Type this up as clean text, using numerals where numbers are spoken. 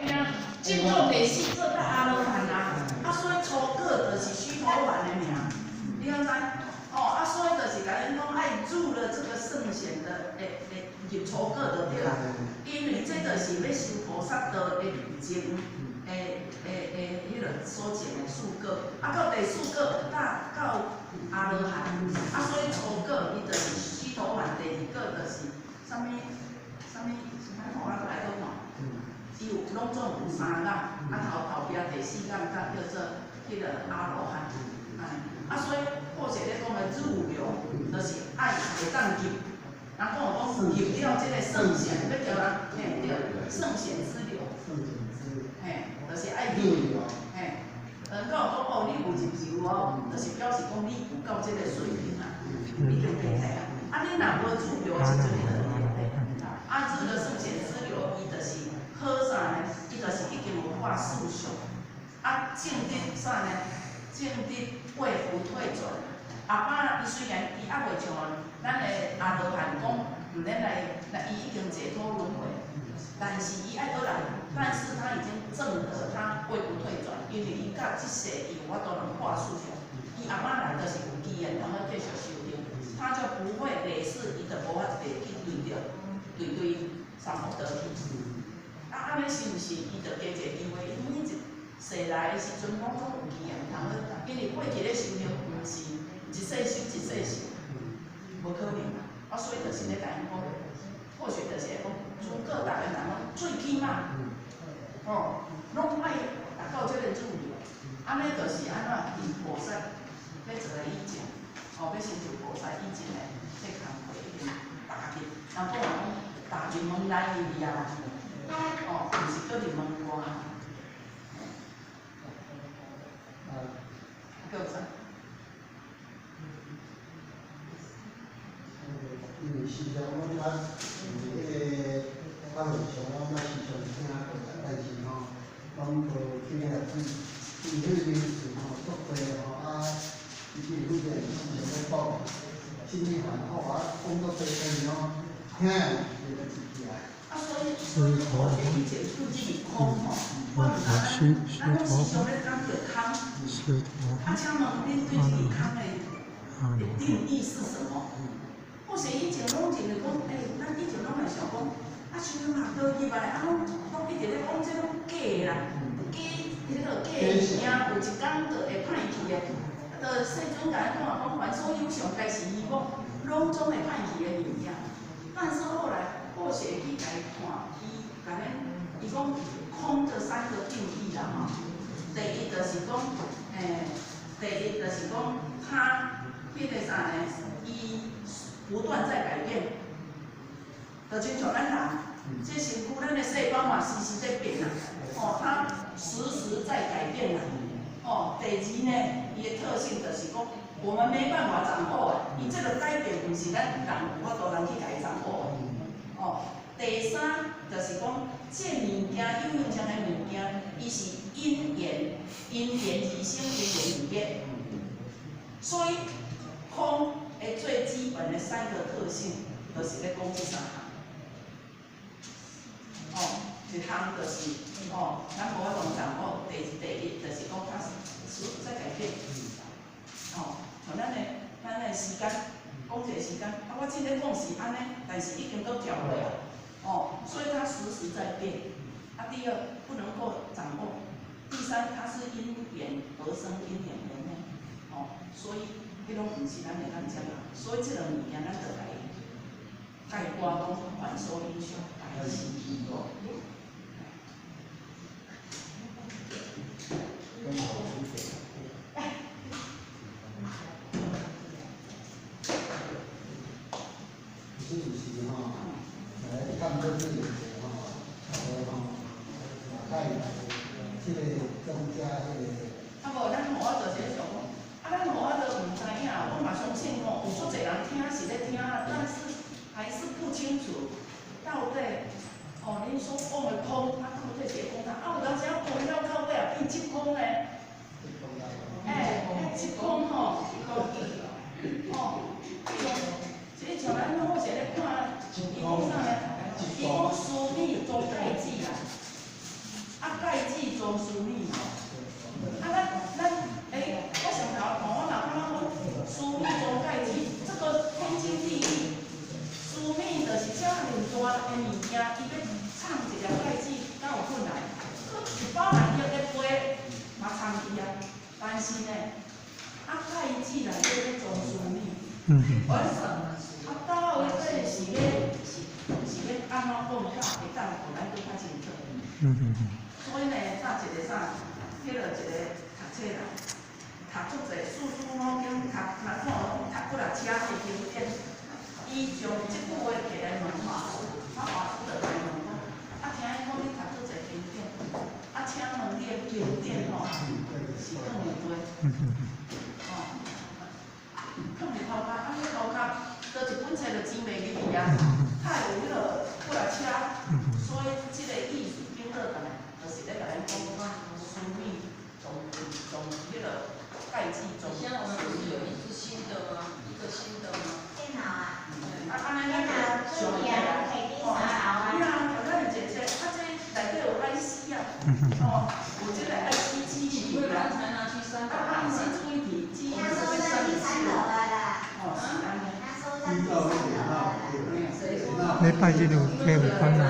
哎呀，进入第四做到阿罗汉啊，所以初果就是须陀洹的名，你敢知？哦，所以就是甲恁讲爱入了这个圣贤的入初果就对啦，因为这就是要修菩萨道的路径，迄个所种的四果，到第四果到阿罗汉，所以初果伊就是须陀洹，第二果就是啥物？我来讲哦，伊有拢总有三感，头边第四感才叫做迄个阿罗汉，所以或者咧讲的入流，就是爱会当入，人讲有讲入了这个圣贤，要叫人嘿对，圣贤之流，嘿，就是爱入，嘿，人讲有讲哦，你有入哦，就是表示讲你有到这个水平啊，你就袂使啊，你若无入流是最难的。入了圣贤之流，伊就是好啥呢？伊就是已经有化世俗，正得啥呢？正得未不退转。伊虽然伊还袂像咱的阿罗汉讲，咱伊已经解脱轮回，但是伊爱倒来，但是他已经证得他未不退转，因为伊甲即世伊有法度能化世俗，伊阿妈来就是有机缘，通要继续修行，他就不会累世，伊就无法度去对着。对三福得体，安尼是毋是伊着加一个机会？因为世来的时阵，拢总有机缘通因为过去咧修行，毋是一世修一世修，无可能啊。所以就是咧甲因讲，或许就是讲，诸葛大家人讲最起码，拢爱达到这个入流，安尼就是安怎以菩萨要做个意境，要成就菩萨意境的这工课已经达入，人讲大入门内去啊，毋是搁入门外。叫啥？因为时常我捌迄个法律上，我时常听过，但是拢无去了解。伊迄个名词足多伊迄个常在报，心里烦恼工作多听了就会记起来。所以我以前做这个空我唔知咱拢时常咧讲着空，请问恁对这个空的定义是什么？或者以前拢认为讲，咱以前拢会想讲，像马道入来，拢一直咧讲这种假啦，假迄个假物件，有一天就会歹去的。就世尊甲咱讲凡所有相，皆是依我，拢总会歹去的物件。但是后来，或许去来看，伊讲空这三个定义啦吼。第一就是讲，第一就是讲，它迄个啥呢？伊不断在改变，就亲像咱人，这身躯咱的细胞嘛，时时在变啦。它时时在改变啦。第二呢，伊的特性就是讲，我们没办法掌握啊。伊这个改变，不是咱人有法度去甲伊掌握的。第三就是讲，这物件有影像的物件，伊是因缘而生，因缘而灭。所以空的最基本的三个特性，就是咧讲这三项。一项就是，咱无法度掌握。第一就是讲，它时时在改变。像咱的时间，讲一个时间，我今天讲是安尼，但是已经都调过啊。所以它时时在变。第二不能够掌握。第三，它是因缘而生，因缘而灭。所以迄种毋是咱会当讲啊。所以这个物件咱就来概括讲，凡所有相，皆是依我。来看这个这个这个增加这个。无，咱互我就是想讲，咱互我都毋知影，我嘛相信有足侪人听是咧听，但是还是不清楚到底，恁所讲的空，到底是空啥？有当时啊空了到尾啊变即空咧，即空即像咱好势咧看，伊讲啥咧？伊讲书面中代志啦。中枢密哦。我上头同我老看到讲枢密中介质，这个天经地义。枢密就是遮尔大的物件，伊要藏一条介质，敢有困难？一包含药咧杯嘛藏去啊，但是呢，介质内底咧装枢密。到尾底是咧安怎讲较会当互咱更较清楚。所以呢，早一个啥，迄落一个读册人，读足济四书五经，若看读几啊车的经典，伊将即句话摕来问我，我就来问讲，听伊讲你读足济经典，请问你的经典吼是放伫底？放伫头壳，你头壳倒一本册就钱袂入去啊，太有迄落几啊车，所以即个意思表达出来，就是咧甲咱讲枢密从迄落介质中。现在我们不是有一个新的吗？电脑啊，安尼电脑专业啊，可以电脑啊。有啊，有咱姐姐，这内底有 IC 啊，有这个 IC 机器人，才拿去300万。IC 处理器，机器人会生气哦。是安尼。依照电脑，礼拜日有客户款啊。